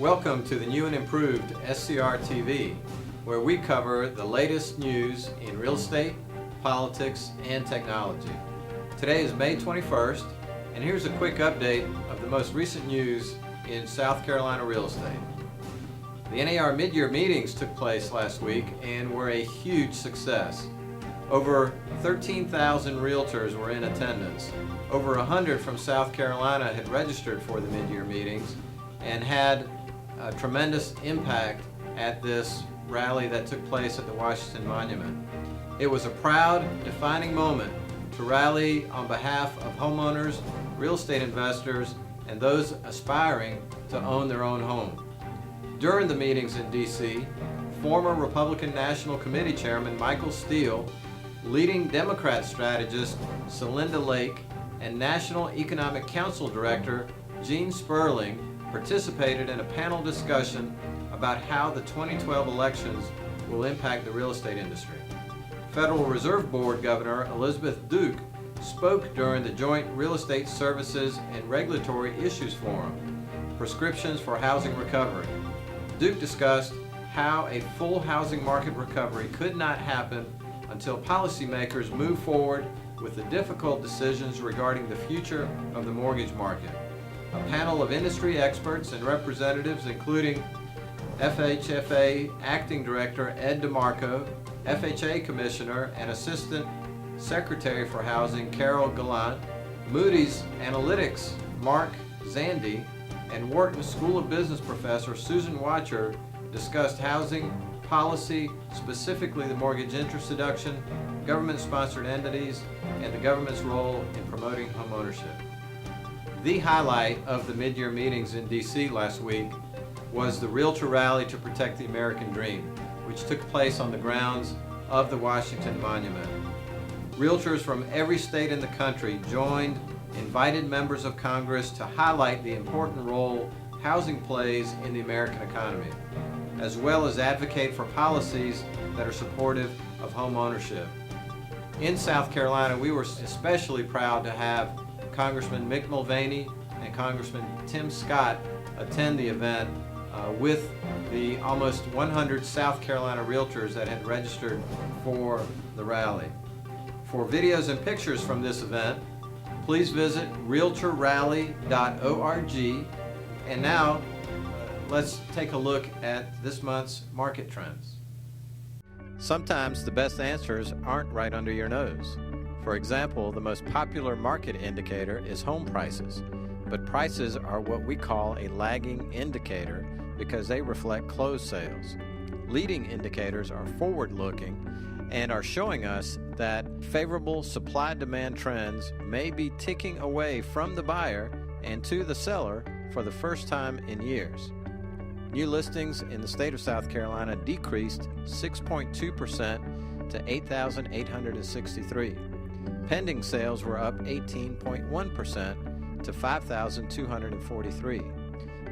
Welcome to the new and improved SCRtv, where we cover the latest news in real estate, politics, and technology. Today is May 21st, and here's a quick update of the most recent news in South Carolina real estate. The NAR Midyear Meetings took place last week and were a huge success. Over 13,000 realtors were in attendance. Over 100 from South Carolina had registered for the Midyear Meetings and had a tremendous impact at this rally that took place at the Washington Monument. It was a proud, defining moment to rally on behalf of homeowners, real estate investors, and those aspiring to own their own home. During the meetings in D.C., former Republican National Committee Chairman Michael Steele, leading Democrat strategist Celinda Lake, and National Economic Council Director Gene Sperling participated in a panel discussion about how the 2012 elections will impact the real estate industry. Federal Reserve Board Governor Elizabeth Duke spoke during the Joint Real Estate Services and Regulatory Issues Forum, Prescriptions for Housing Recovery. Duke discussed how a full housing market recovery could not happen until policymakers move forward with the difficult decisions regarding the future of the mortgage market. A panel of industry experts and representatives, including FHFA Acting Director Ed DeMarco, FHA Commissioner and Assistant Secretary for Housing Carol Gallant, Moody's Analytics Mark Zandi, and Wharton School of Business Professor Susan Watcher discussed housing policy, specifically the mortgage interest deduction, government-sponsored entities, and the government's role in promoting homeownership. The highlight of the mid-year meetings in D.C. last week was the Realtor Rally to Protect the American Dream, which took place on the grounds of the Washington Monument. Realtors from every state in the country joined invited members of Congress to highlight the important role housing plays in the American economy, as well as advocate for policies that are supportive of home ownership. In South Carolina, we were especially proud to have Congressman Mick Mulvaney and Congressman Tim Scott attend the event with the almost 100 South Carolina realtors that had registered for the rally. For videos and pictures from this event, please visit realtorrally.org. And now, let's take a look at this month's market trends. Sometimes the best answers aren't right under your nose. For example, the most popular market indicator is home prices, but prices are what we call a lagging indicator because they reflect closed sales. Leading indicators are forward-looking and are showing us that favorable supply-demand trends may be ticking away from the buyer and to the seller for the first time in years. New listings in the state of South Carolina decreased 6.2% to 8,863. Pending sales were up 18.1% to 5,243.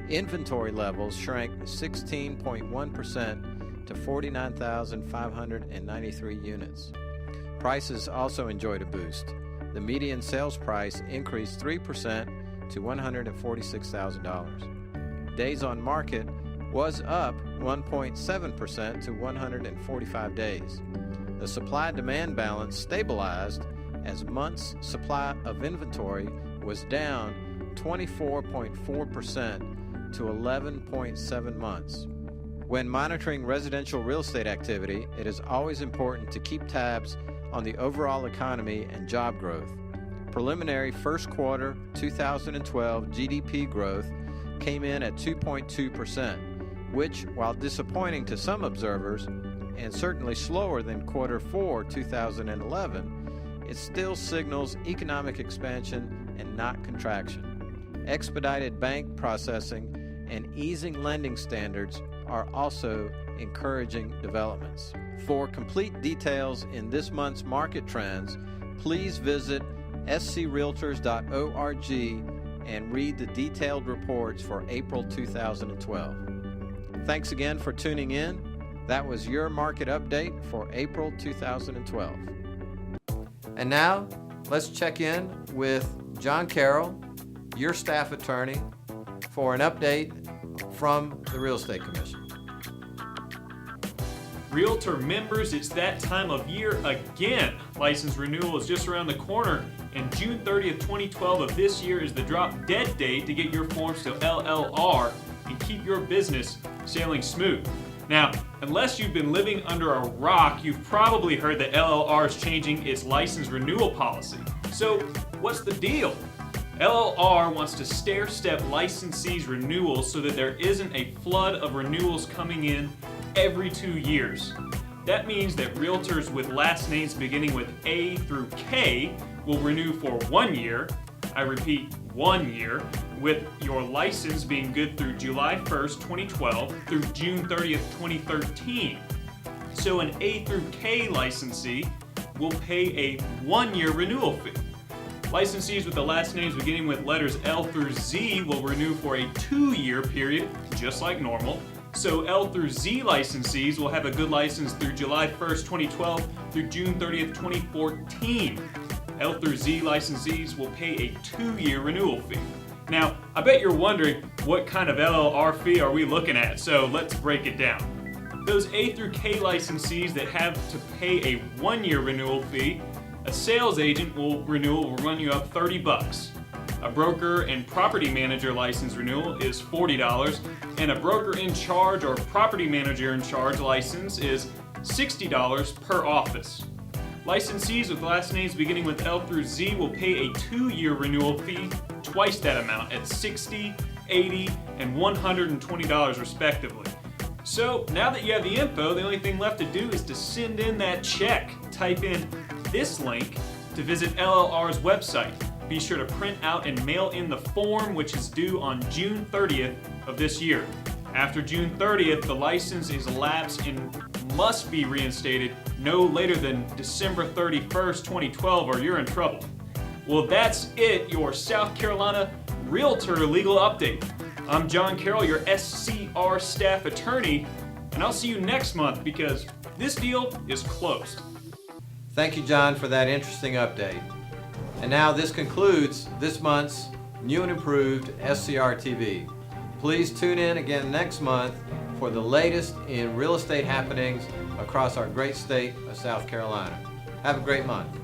Inventory levels shrank 16.1% to 49,593 units. Prices also enjoyed a boost. The median sales price increased 3% to $146,000. Days on market was up 1.7% to 145 days. The supply-demand balance stabilized as months' supply of inventory was down 24.4% to 11.7 months. When monitoring residential real estate activity, it is always important to keep tabs on the overall economy and job growth. Preliminary first quarter 2012 GDP growth came in at 2.2%, which, while disappointing to some observers and certainly slower than quarter 4 2011, it still signals economic expansion and not contraction. Expedited bank processing and easing lending standards are also encouraging developments. For complete details in this month's market trends, please visit screaltors.org and read the detailed reports for April 2012. Thanks again for tuning in. That was your market update for April 2012. And now, let's check in with John Carroll, your staff attorney, for an update from the Real Estate Commission. Realtor members, it's that time of year again. License renewal is just around the corner, and June 30th, 2012 of this year is the drop dead date to get your forms to LLR and keep your business sailing smooth. Now, unless you've been living under a rock, you've probably heard that LLR is changing its license renewal policy. So, what's the deal? LLR wants to stair-step licensees' renewals so that there isn't a flood of renewals coming in every 2 years. That means that realtors with last names beginning with A through K will renew for 1 year. I repeat, 1 year, with your license being good through July 1st, 2012 through June 30th, 2013. So an A through K licensee will pay a 1-year renewal fee. Licensees with the last names beginning with letters L through Z will renew for a 2-year period, just like normal. So L through Z licensees will have a good license through July 1st, 2012 through June 30th, 2014. L through Z licensees will pay a 2-year renewal fee. Now, I bet you're wondering what kind of LLR fee are we looking at, so let's break it down. Those A through K licensees that have to pay a 1-year renewal fee, a sales agent will run you up $30. A broker and property manager license renewal is $40, and a broker in charge or property manager in charge license is $60 per office. Licensees with last names beginning with L through Z will pay a 2-year renewal fee, twice that amount at $60, $80, and $120 respectively. So now that you have the info, the only thing left to do is to send in that check. Type in this link to visit LLR's website. Be sure to print out and mail in the form, which is due on June 30th of this year. After June 30th, the license is lapsed and must be reinstated no later than December 31st, 2012, or you're in trouble. Well, that's it, your South Carolina Realtor Legal Update. I'm John Carroll, your SCR staff attorney, and I'll see you next month because this deal is closed. Thank you, John, for that interesting update. And now this concludes this month's new and improved SCRtv. Please tune in again next month for the latest in real estate happenings across our great state of South Carolina. Have a great month.